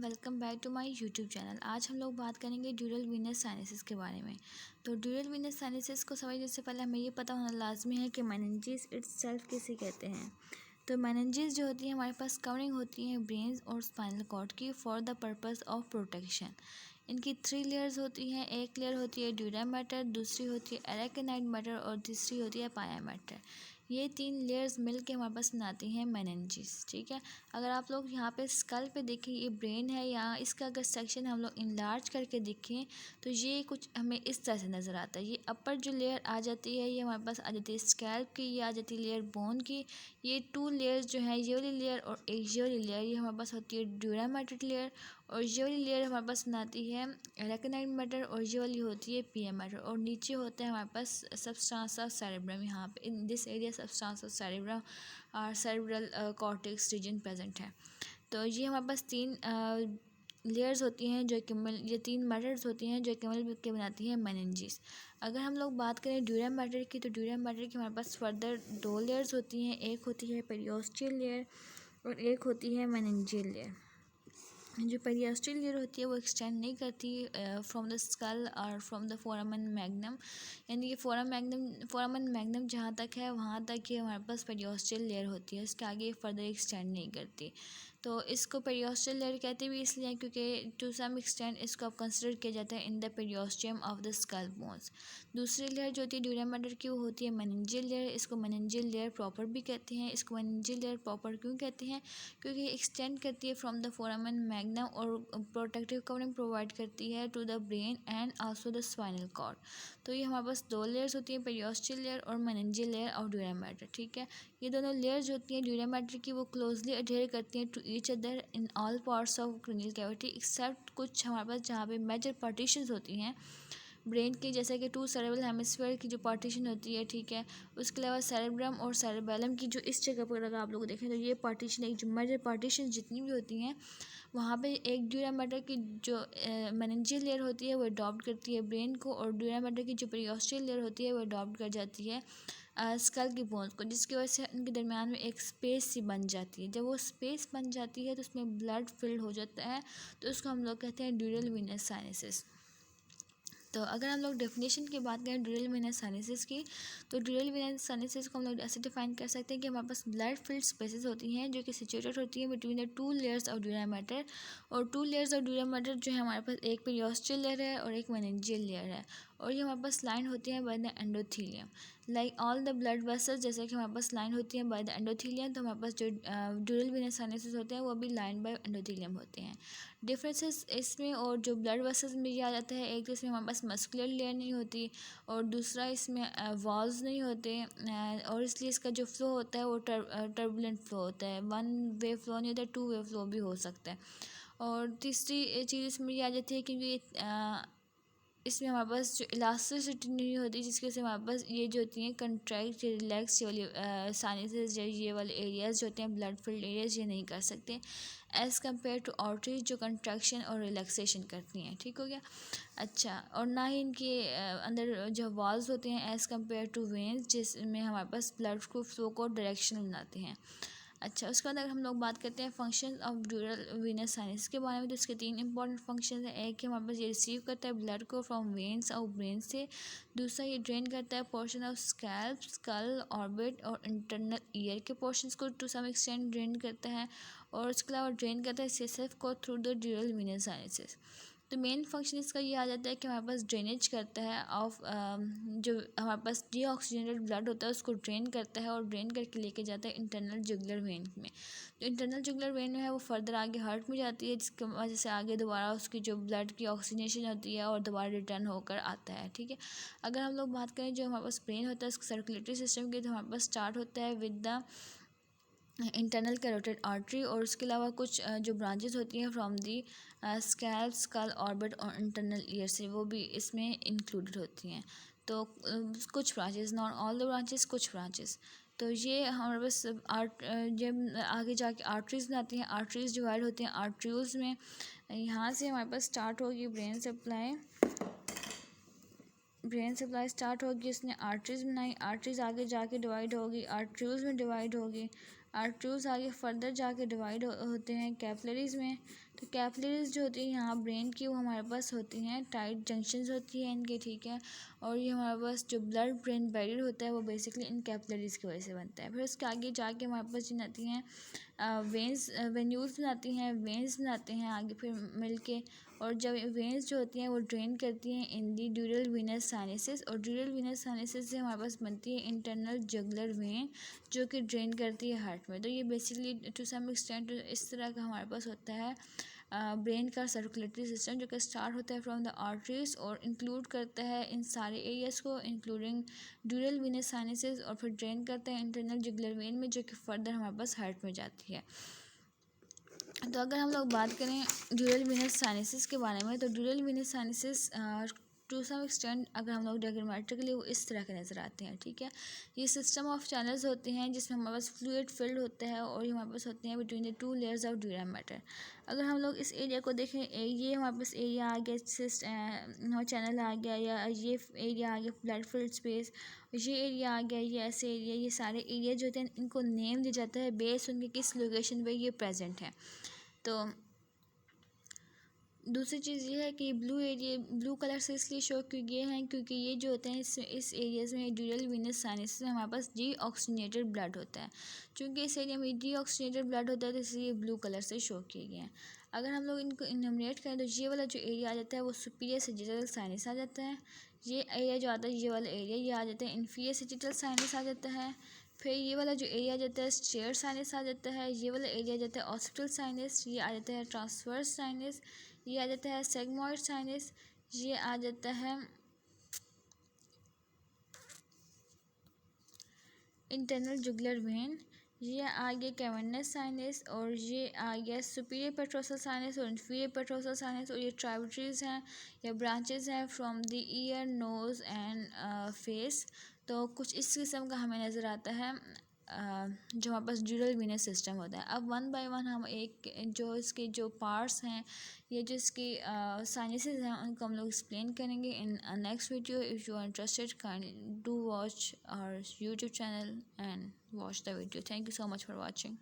Welcome back to my YouTube channel. आज हम लोग बात करेंगे ड्यूरल वीनस साइनसिस के बारे में। तो ड्यूरल वीनस साइनसिस को समझने से पहले हमें ये पता होना लाजमी है कि मेनिंजेस इट्सेल्फ किसे कहते हैं। तो मेनिंजेस जो होती है हमारे पास कवरिंग होती है ब्रेन और स्पाइनल कॉर्ड की for the purpose of protection. इनकी 3 लेयर्स होती हैं। एक लेयर होती है ड्यूरा मैटर, दूसरी होती है एराकिनाइड मैटर और तीसरी होती है पाया मैटर। ये 3 लेयर्स मिलके हमारे पास बनाती हैं मेनिंजेस। ठीक है, अगर आप लोग यहाँ पे स्कल पे देखें, ये ब्रेन है, यहाँ इसका अगर सेक्शन हम लोग इनलार्ज करके देखें तो ये कुछ हमें इस तरह से नज़र आता है। ये अपर जो लेयर आ जाती है ये हमारे पास आ जाती है स्कैल्प की, ये आ जाती है लेयर बोन की। ये 2 लेयर्स जो है ये वाली लेयर और एक ये वाली लेयर, ये हमारे पास होती है ड्यूरा मैटर लेयर, और ये वाली लेयर हमारे पास बनाती है एराकिनाइड मैटर, और ये वाली होती है पिया मैटर। और नीचे होता है हमारे पास सबस्टांस ऑफ सेरेब्रम। यहाँ पे in this area substance of cerebrum और सेरेब्रल कॉर्टेक्स रीजन प्रेजेंट है। तो ये हमारे पास 3 लेयर्स होती हैं जो कि ये 3 मैटर्स होती हैं जो कि मिल के बनाती हैं मेनिंजेस। अगर हम लोग बात करें ड्यूरा मैटर की, तो ड्यूरा मैटर की हमारे पास फर्दर 2 लेयर्स होती हैं। एक होती है पेरियोस्टियल लेयर और एक होती है मेनिंजियल लेयर। जो पेरियोस्टियल लेयर होती है वो एक्सटेंड नहीं करती फ्रॉम द स्कल और फ्रॉम द फोरामन मैग्नम, यानी कि फोरामन मैग्नम जहाँ तक है वहाँ तक ये हमारे पास पेरियोस्टियल लेयर होती है, उसके आगे फर्दर एक्सटेंड नहीं करती। तो इसको पेरियोस्टियल लेयर कहते भी इसलिए हैं क्योंकि टू सम एक्सटेंड इसको अब कंसिडर किया जाता है in the periosteum of the skull bones. दूसरी लेयर जो होती है ड्यूरा मैटर की वो होती है मेनिंजियल लेयर। इसको मेनिंजियल लेयर प्रॉपर भी कहते हैं। इसको मेनिंजियल लेयर प्रॉपर क्यों कहते हैं? क्योंकि एक्सटेंड करती है फ्रॉम द फोरामन मैग्नम और प्रोटेक्टिव कवरिंग प्रोवाइड करती है to the brain and also the spinal cord. तो ये हमारे पास 2 लेयर्स होती हैं, पेरियोस्टियल लेयर और meningeal layer of dura mater. ठीक है, ये दोनों लेयर्स होती हैं ड्यूरा मैटर की, वो क्लोजली अडेयर करती हैं to each other in all parts of cranial cavity except कुछ हमारे पास जहाँ पे मेजर पार्टीशंस होती हैं ब्रेन की, जैसे कि 2 सेरेब्रल हेमिस्फीयर की जो पार्टीशन होती है। ठीक है, उसके अलावा सेरेब्रम और सेरेबेलम की जो इस जगह पर अगर आप लोग देखें तो ये पार्टीशन एक जो मेजर पार्टीशन जितनी भी होती हैं वहाँ पे एक ड्यूरा मैटर की जो मेनिंजियल लेयर होती है वो अडॉप्ट करती है ब्रेन को, और ड्यूरा मैटर की जो पेरियोस्टियल लेयर होती है वो अडॉप्ट कर जाती है स्कल की बोन्स को, जिसकी वजह से उनके दरमियान में एक स्पेस सी बन जाती है। जब वो स्पेस बन जाती है तो उसमें ब्लड फिल्ड हो जाता है, तो उसको हम लोग कहते हैं ड्यूरल वीनस साइनसिस। तो अगर हम लोग डेफिनेशन की बात करें ड्यूरल वीनस साइनसिस की, तो ड्यूरल वीनस साइनसिस को हम लोग ऐसे डिफाइन कर सकते हैं कि हमारे पास ब्लड फिल्ड स्पेसेस होती हैं जो कि सिचुएटेड होती हैं between the 2 layers of dura matter. और 2 लेयर्स ऑफ ड्यूरा मैटर जो है हमारे पास एक पेरियोस्टियल लेयर है और एक मेनिंजियल लेयर है, और ये हमारे पास लाइन होती है by the endothelium like all the blood vessels. जैसे कि हमारे पास लाइन होती है बाय द एंडोथीलियम, तो हमारे पास जो ड्यूरल वीनस साइनसिस होते हैं वो भी लाइन बाय एंडोथीलियम होते हैं। डिफरेंसेस इसमें और जो ब्लड वेसल्स में ये आ जाता है, एक तो इसमें हमारे पास मस्कुलर लेयर नहीं होती, और दूसरा इसमें वॉल्स नहीं होते, और इसलिए इसका जो फ्लो होता है वो टर्बुलेंट फ्लो होता है। 1 वे फ्लो नहीं होता, 2 वे फ्लो भी हो सकता है। और तीसरी चीज़ इसमें ये आ जाती है क्योंकि इसमें हमारे पास जो इलास्टिसिटी नहीं होती, जिसकी वजह से हमारे पास ये जो होती हैं कंट्रैक्ट रिलैक्स वाली साइनसेस ये वाले एरियाज जो होते हैं ब्लड फील्ड एरियाज, ये नहीं कर सकते एज़ कम्पेयर टू आर्टरीज जो कंट्रैक्शन और रिलैक्सेशन करती हैं। ठीक हो गया। अच्छा, और ना ही इनके अंदर जो वॉल्स होते हैं एज़ कम्पेयर टू वेन्स, जिसमें हमारे पास ब्लड को फ्लो को डायरेक्शन बनाते हैं। अच्छा, उसके बाद अगर हम लोग बात करते हैं फंक्शन ऑफ ड्यूरल वीनस साइनस के बारे में, तो इसके 3 इंपॉर्टेंट फंक्शन हैं। एक है हमारे पास ये रिसीव करता है ब्लड को फ्रॉम वेन्स और ब्रेन से। दूसरा ये ड्रेन करता है portion of scalp, skull, orbit और इंटरनल ईयर के पोर्शंस को टू सम एक्सटेंट ड्रेन करता है, और उसके अलावा ड्रेन करता है सीएसएफ को थ्रू द ड्यूरल वीनस साइनसेस। तो मेन फंक्शन इसका ये आ जाता है कि हमारे पास ड्रेनेज करता है ऑफ जो हमारे पास डीऑक्सीजनेटेड ब्लड होता है उसको ड्रेन करता है, और ड्रेन करके लेके जाता है इंटरनल जुगुलर वेन में। जो इंटरनल जुगुलर वेन है वो फर्दर आगे हार्ट में जाती है, जिसकी वजह से आगे दोबारा उसकी जो ब्लड की ऑक्सीजनेशन होती है और दोबारा रिटर्न होकर आता है। ठीक है, अगर हम लोग बात करें जो हमारे पास ब्रेन होता है उसके सर्कुलेटरी सिस्टम की, तो हमारे पास स्टार्ट होता है with the internal carotid artery, और उसके अलावा कुछ जो ब्रांचेस होती हैं from the scalp, skull, orbit और इंटरनल ईयर से, वो भी इसमें इंक्लूडेड होती हैं। तो कुछ branches, not all the branches, कुछ ब्रांचेस। तो ये हमारे पास जब आगे जाके आर्टरीज बनाती हैं, आर्टरीज डिवाइड होती हैं आर्ट्रियोल्स में। यहाँ से हमारे पास स्टार्ट होगी ब्रेन सप्लाई स्टार्ट होगी, उसने आर्टरीज बनाई, आर्टरीज आगे जाके डिवाइड होगी, आर्ट्रियोल्स में डिवाइड होगी, आर्टरीज आगे फर्दर जाके डिवाइड होते हैं कैपिलरीज में। तो कैपिलरीज जो होती है यहाँ ब्रेन की, वो हमारे पास होती हैं, टाइट जंक्शंस होती हैं इनकी, ठीक है। और ये हमारे पास जो ब्लड ब्रेन बैरियर होता है वो बेसिकली इन कैपिलरीज की वजह से बनता है। फिर उसके आगे जाके हमारे पास जिन आती हैं वेंस, वेन्यूल्स बनाती हैं, वेंस बनाते हैं आगे फिर मिलके। और जब वेंस जो होती हैं वो ड्रेन करती हैं इन दी ड्यूरल वीनस साइनसेस, और ड्यूरल वीनस साइनसेस से हमारे पास बनती है इंटरनल जगुलर वेन जो कि ड्रेन करती है हार्ट में। तो ये बेसिकली टू सम एक्सटेंट इस तरह का हमारे पास होता है ब्रेन का सर्कुलेटरी सिस्टम, जो कि स्टार्ट होता है फ्रॉम द आर्टरीज और इंक्लूड करता है इन सारे एरियाज़ को इंक्लूडिंग ड्यूरल वीनस साइनसेस, और फिर ड्रेन करता है इंटरनल जुगुलर वेन में, जो कि फर्दर हमारे पास हार्ट में जाती है। तो अगर हम लोग बात करें ड्यूरल वीनस साइनसेस के बारे में, तो dural venous sinuses to some extent अगर हम लोग डायग्रामेट्रिकली वो इस तरह के नज़र आते हैं, ठीक है। ये सिस्टम ऑफ चैनल्स होते हैं जिसमें हमारे पास फ्लूइड फिल्ड होता है, और ये हमारे पास होते हैं between the two layers of durum matter. अगर हम लोग इस एरिया को देखें, ये हमारे पास एरिया आ गया, चैनल आ गया, या ये एरिया आ गया ब्लड फिल्ड स्पेस, ये एरिया आ गया, ये ऐसे एरिया, ये सारे एरिया जो होते हैं इनको नेम दिया जाता है बेस उनके किस लोकेशन पे ये प्रेजेंट है। तो दूसरी चीज़ ये है कि ब्लू एरिया ब्लू कलर से इसलिए शो किए हैं क्योंकि ये जो होते हैं इस एरियाज़ में ड्यूरल वीनस साइनसेस में हमारे पास डी ऑक्सीजनेटेड ब्लड होता है। चूँकि इस एरिया में डी ऑक्सीजनेटेड ब्लड होता है तो इसलिए ब्लू कलर से शो किए गए हैं। अगर हम लोग इनको इनमरेट करें तो ये वाला जो एरिया आ जाता है वो सुपीरियर सैजिटल साइनस आ जाता है। ये एरिया जो आता है, ये वाला एरिया ये आ जाता है इन्फीरियर सैजिटल साइनस आ जाता है। फिर ये वाला जो एरिया आ जाता है स्टेयर साइनस आ जाता है। ये वाला एरिया आ जाता है ऑक्सीपिटल साइनस। ये आ जाता है ट्रांसवर्स साइनस। ये आ जाता है सेगमॉइड साइनस। ये आ जाता है इंटरनल जुगुलर वेन। ये आ गया कैवर्नस साइनस, और ये आ गया सुपीरियर पेट्रोसल साइनस और इन्फीरियर पेट्रोसल साइनस। और ये ट्राइब्यूटरीज हैं या ब्रांचेस हैं from the ear, nose and face. तो कुछ इस किस्म का हमें नज़र आता है जो हमारे पास ड्यूरल वीनस सिस्टम होता है। अब वन बाय वन हम एक जो इसके जो पार्ट्स हैं या जो इसके साइनसेस हैं उनको हम लोग एक्सप्लेन करेंगे in next video. If you are interested can do watch our YouTube channel and watch the video. Thank you so much for watching.